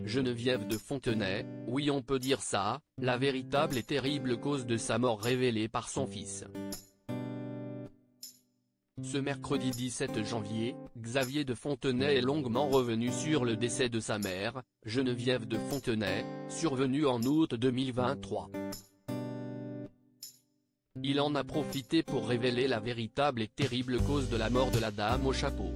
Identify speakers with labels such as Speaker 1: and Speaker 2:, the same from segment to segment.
Speaker 1: Geneviève de Fontenay, oui on peut dire ça, la véritable et terrible cause de sa mort révélée par son fils. Ce mercredi 17 janvier, Xavier de Fontenay est longuement revenu sur le décès de sa mère, Geneviève de Fontenay, survenu en août 2023. Il en a profité pour révéler la véritable et terrible cause de la mort de la dame au chapeau.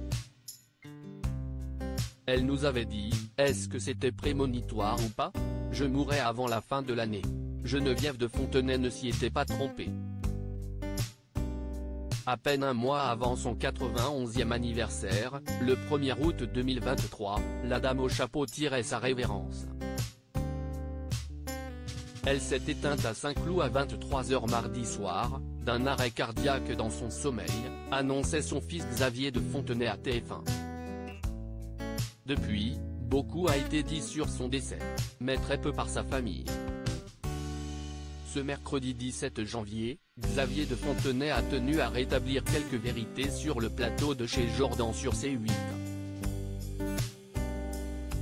Speaker 1: Elle nous avait dit, est-ce que c'était prémonitoire ou pas? Je mourrai avant la fin de l'année. Geneviève de Fontenay ne s'y était pas trompée. À peine un mois avant son 91e anniversaire, le 1er août 2023, la dame au chapeau tirait sa révérence. Elle s'est éteinte à Saint-Cloud à 23 h mardi soir, d'un arrêt cardiaque dans son sommeil, annonçait son fils Xavier de Fontenay à TF1. Depuis, beaucoup a été dit sur son décès, mais très peu par sa famille. Ce mercredi 17 janvier, Xavier de Fontenay a tenu à rétablir quelques vérités sur le plateau de chez Jordan sur C8.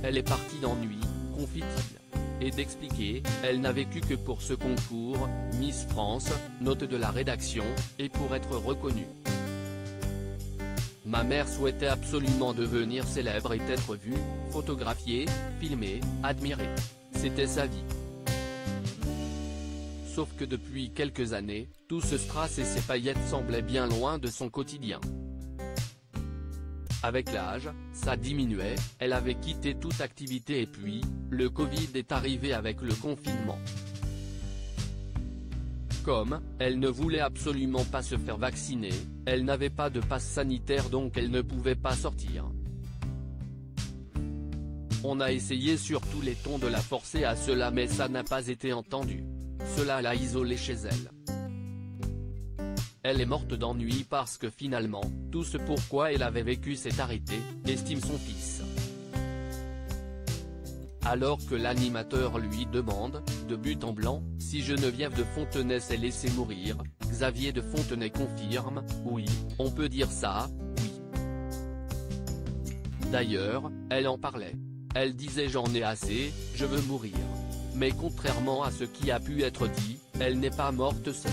Speaker 1: Elle est partie d'ennui, confie-t-il, et d'expliquer, elle n'a vécu que pour ce concours, Miss France, note de la rédaction, et pour être reconnue. Ma mère souhaitait absolument devenir célèbre et être vue, photographiée, filmée, admirée. C'était sa vie. Sauf que depuis quelques années, tout ce strass et ces paillettes semblaient bien loin de son quotidien. Avec l'âge, ça diminuait, elle avait quitté toute activité et puis, le Covid est arrivé avec le confinement. Comme, elle ne voulait absolument pas se faire vacciner, elle n'avait pas de passe sanitaire donc elle ne pouvait pas sortir. On a essayé sur tous les tons de la forcer à cela mais ça n'a pas été entendu. Cela l'a isolée chez elle. Elle est morte d'ennui parce que finalement, tout ce pourquoi elle avait vécu s'est arrêté, estime son fils. Alors que l'animateur lui demande, de but en blanc, si Geneviève de Fontenay s'est laissée mourir, Xavier de Fontenay confirme, oui, on peut dire ça, oui. D'ailleurs, elle en parlait. Elle disait j'en ai assez, je veux mourir. Mais contrairement à ce qui a pu être dit, elle n'est pas morte seule.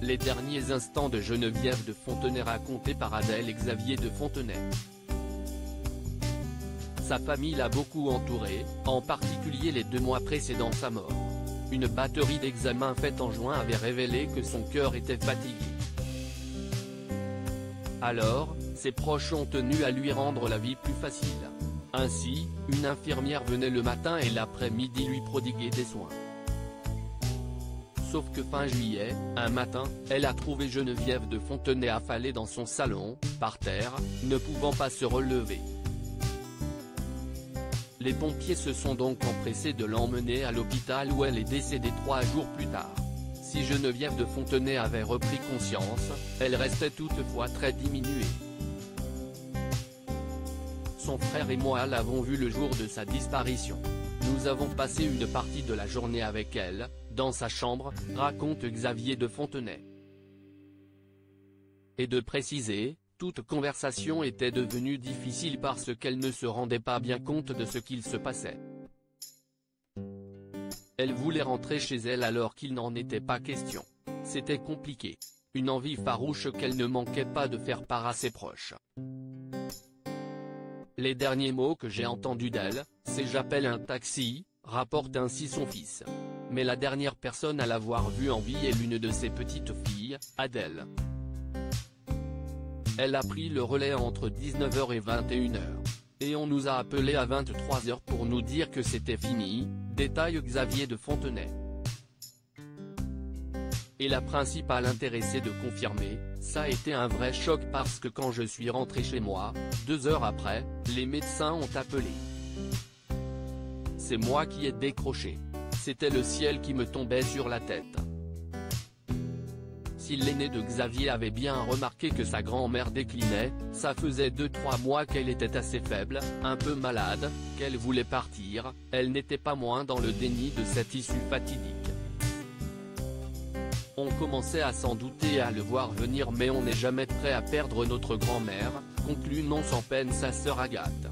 Speaker 1: Les derniers instants de Geneviève de Fontenay racontés par Adèle et Xavier de Fontenay. Sa famille l'a beaucoup entourée, en particulier les 2 mois précédant sa mort. Une batterie d'examens faits en juin avait révélé que son cœur était fatigué. Alors, ses proches ont tenu à lui rendre la vie plus facile. Ainsi, une infirmière venait le matin et l'après-midi lui prodiguer des soins. Sauf que fin juillet, un matin, elle a trouvé Geneviève de Fontenay affalée dans son salon, par terre, ne pouvant pas se relever. Les pompiers se sont donc empressés de l'emmener à l'hôpital où elle est décédée 3 jours plus tard. Si Geneviève de Fontenay avait repris conscience, elle restait toutefois très diminuée. Son frère et moi l'avons vue le jour de sa disparition. Nous avons passé une partie de la journée avec elle, dans sa chambre, raconte Xavier de Fontenay. Et de préciser, toute conversation était devenue difficile parce qu'elle ne se rendait pas bien compte de ce qu'il se passait. Elle voulait rentrer chez elle alors qu'il n'en était pas question. C'était compliqué. Une envie farouche qu'elle ne manquait pas de faire part à ses proches. Les derniers mots que j'ai entendus d'elle, c'est j'appelle un taxi, rapporte ainsi son fils. Mais la dernière personne à l'avoir vue en vie est l'une de ses petites filles, Adèle. Elle a pris le relais entre 19 h et 21 h. Et on nous a appelés à 23 h pour nous dire que c'était fini, détaille Xavier de Fontenay. Et la principale intéressée de confirmer, ça a été un vrai choc parce que quand je suis rentré chez moi, 2 heures après, les médecins ont appelé. C'est moi qui ai décroché. C'était le ciel qui me tombait sur la tête. Si l'aîné de Xavier avait bien remarqué que sa grand-mère déclinait, ça faisait 2-3 mois qu'elle était assez faible, un peu malade, qu'elle voulait partir, elle n'était pas moins dans le déni de cette issue fatidique. On commençait à s'en douter et à le voir venir mais on n'est jamais prêt à perdre notre grand-mère, conclut non sans peine sa sœur Agathe.